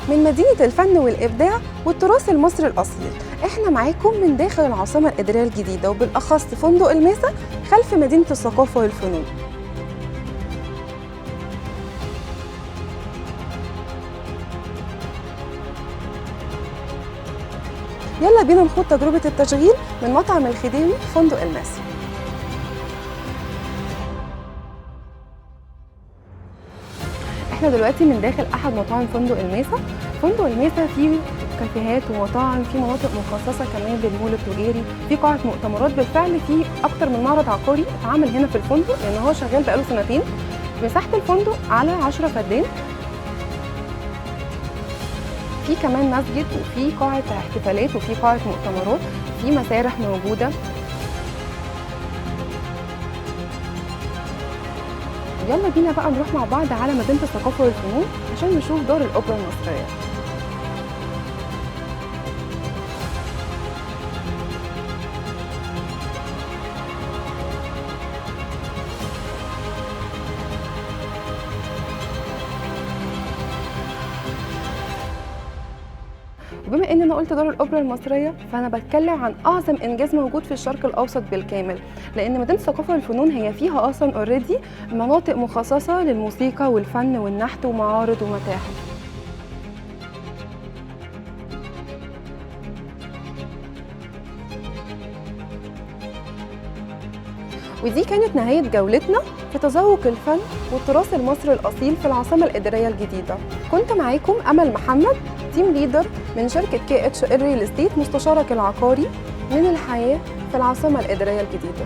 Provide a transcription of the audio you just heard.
من مدينة الفن والإبداع والتراث المصري الأصيل. احنا معاكم من داخل العاصمة الإدارية الجديدة، وبالأخص فندق الماسة خلف مدينة الثقافة والفنون. يلا بينا نخوض تجربة التشغيل من مطعم الخديوي في فندق الماسة. احنا دلوقتي من داخل احد مطاعم فندق الماسة. فندق الماسة فيه كافيهات ومطاعم، في مناطق مخصصة كمان للمول التجاري، في قاعة مؤتمرات. بالفعل في اكتر من معرض عقاري اتعمل هنا في الفندق، لان هو شغال بقاله سنتين. مساحة الفندق على 10 فدان. في كمان مسجد، وفي قاعة احتفالات، وفي قاعة مؤتمرات، في مسارح موجودة. يلا بينا بقى نروح مع بعض على مدينة الثقافة والفنون عشان نشوف دار الأوبرا المصرية. وبما ان انا قلت دار الاوبرا المصريه، فانا بتكلم عن اعظم انجاز موجود في الشرق الاوسط بالكامل، لان مدينه الثقافه والفنون هي فيها اصلا اوريدي مناطق مخصصه للموسيقى والفن والنحت ومعارض ومتاحف. ودي كانت نهايه جولتنا في تذوق الفن والتراث المصري الاصيل في العاصمه الاداريه الجديده. كنت معاكم امل محمد، تيم ليدر من شركة KHL ريل استيت، مستشارك العقاري من الحياة في العاصمة الإدارية الجديدة.